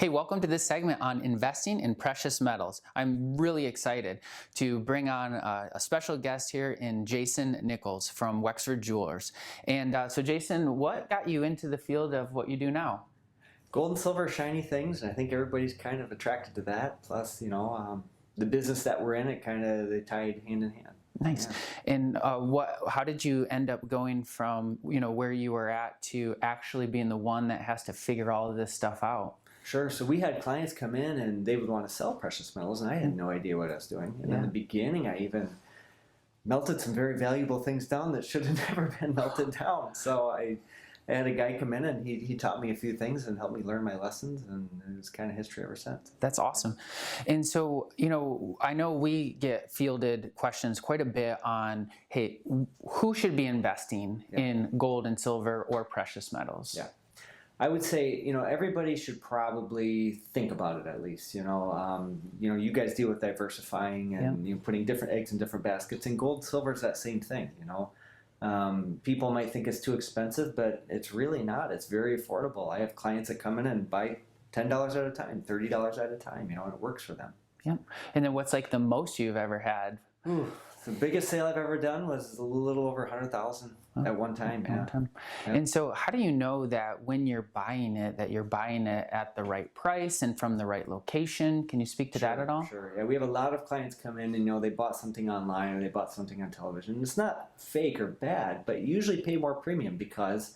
Hey, welcome to this segment on investing in precious metals. I'm really excited to bring on a special guest here in Jason Nichols from Wexford Jewelers. And so Jason, what got you into the field of what you do now? Gold and silver are shiny things, and I think everybody's kind of attracted to that. Plus, the business that we're in, they tied hand in hand. Nice. Yeah. And how did you end up going from, where you were at to actually being the one that has to figure all of this stuff out? Sure. So we had clients come in and they would want to sell precious metals, and I had no idea what I was doing. And in the beginning, I even melted some very valuable things down that should have never been melted down. So I had a guy come in and he taught me a few things and helped me learn my lessons, and it was kind of history ever since. That's awesome. And so, I know we get fielded questions quite a bit on, hey, who should be investing in gold and silver or precious metals? Yeah. I would say, everybody should probably think about it at least. You guys deal with diversifying and putting different eggs in different baskets. And gold, silver is that same thing. People might think it's too expensive, but it's really not. It's very affordable. I have clients that come in and buy $10 at a time, $30 at a time. And it works for them. Yeah. And then what's like the most you've ever had? Ooh, the biggest sale I've ever done was a little over 100,000 at one time. Yeah. And so how do you know that when you're buying it, that you're buying it at the right price and from the right location? Can you speak to that at all? Sure. Yeah, we have a lot of clients come in and, they bought something online or they bought something on television. It's not fake or bad, but you usually pay more premium because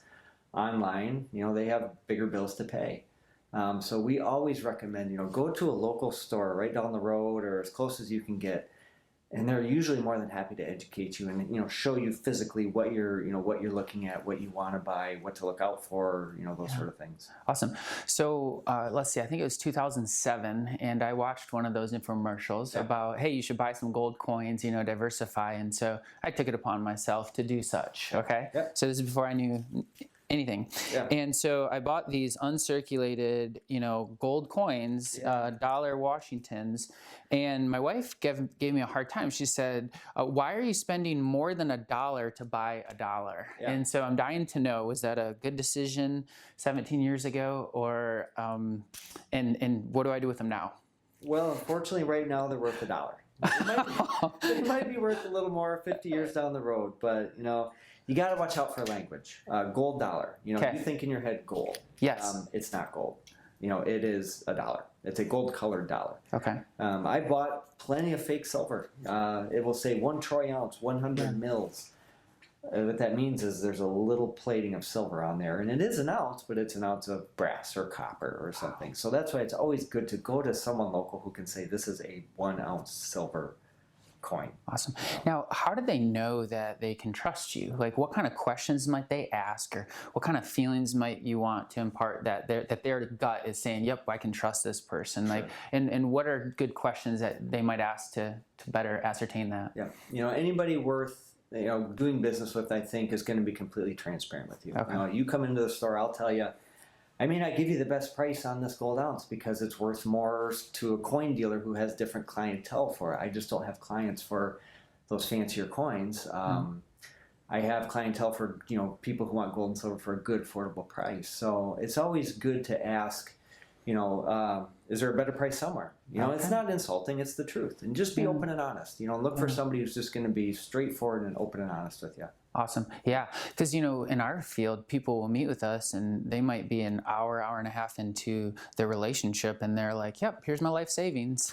online, they have bigger bills to pay. So we always recommend, go to a local store right down the road or as close as you can get. And they're usually more than happy to educate you and show you physically what you're looking at, what you want to buy, what to look out for, those sort of things. Awesome. So let's see, I think it was 2007, and I watched one of those infomercials about, hey, you should buy some gold coins, diversify. And so I took it upon myself to do such. Okay. Yep. So this is before I knew anything. Yeah. And so I bought these uncirculated, gold coins, dollar Washingtons, and my wife gave me a hard time. She said, why are you spending more than $1 to buy $1? Yeah. And so I'm dying to know, was that a good decision 17 years ago, or, and what do I do with them now? Well, unfortunately, right now they're worth $1. They might be worth a little more 50 years down the road, but, you got to watch out for language. Gold dollar. You think in your head gold. Yes. It's not gold. It is $1. It's a gold-colored dollar. Okay. I bought plenty of fake silver. It will say 1 troy ounce, 100 mils. What that means is there's a little plating of silver on there, and it is an ounce, but it's an ounce of brass or copper or something. So that's why it's always good to go to someone local who can say this is a 1 ounce silver coin. Awesome. Now, how do they know that they can trust you? Like, what kind of questions might they ask, or what kind of feelings might you want to impart that their gut is saying, "Yep, I can trust this person." Sure. Like, and what are good questions that they might ask to better ascertain that? Yeah. Anybody worth doing business with, I think, is going to be completely transparent with you. Okay. You come into the store, I'll tell you, I may not give you the best price on this gold ounce because it's worth more to a coin dealer who has different clientele for it. I just don't have clients for those fancier coins. I have clientele for people who want gold and silver for a good, affordable price. So it's always good to ask, is there a better price somewhere? It's not insulting, it's the truth. And just be open and honest. Look for somebody who's just going to be straightforward and open and honest with you. Awesome. Yeah. Because, in our field, people will meet with us and they might be an hour and a half into their relationship and they're like, yep, here's my life savings.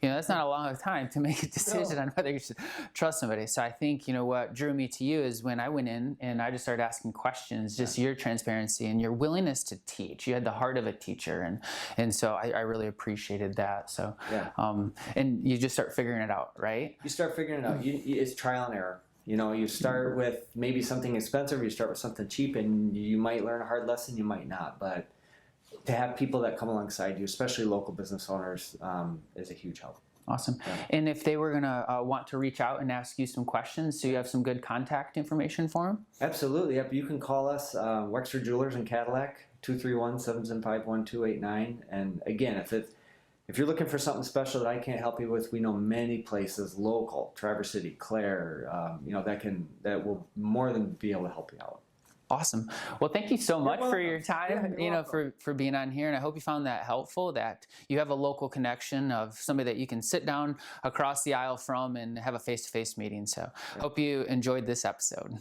That's not a long time to make a decision on whether you should trust somebody. So I think, what drew me to you is when I went in and I just started asking questions, just your transparency and your willingness to teach. You had the heart of a teacher. And so I really appreciated that. So, and you just start figuring it out, right? You start figuring it out. It's trial and error. You start with maybe something expensive, you start with something cheap, and you might learn a hard lesson, you might not. But to have people that come alongside you, especially local business owners, is a huge help. Awesome. Yeah. And if they were going to want to reach out and ask you some questions, so you have some good contact information for them? Absolutely. Yep. You can call us, Wexford Jewelers in Cadillac, 231-775-1289. And again, if you're looking for something special that I can't help you with, we know many places local, Traverse City, Clare, that will more than be able to help you out. Awesome. Well, thank you so much for your welcome. Yeah, time, you're welcome. for being on here. And I hope you found that helpful, that you have a local connection of somebody that you can sit down across the aisle from and have a face-to-face meeting. So hope you enjoyed this episode.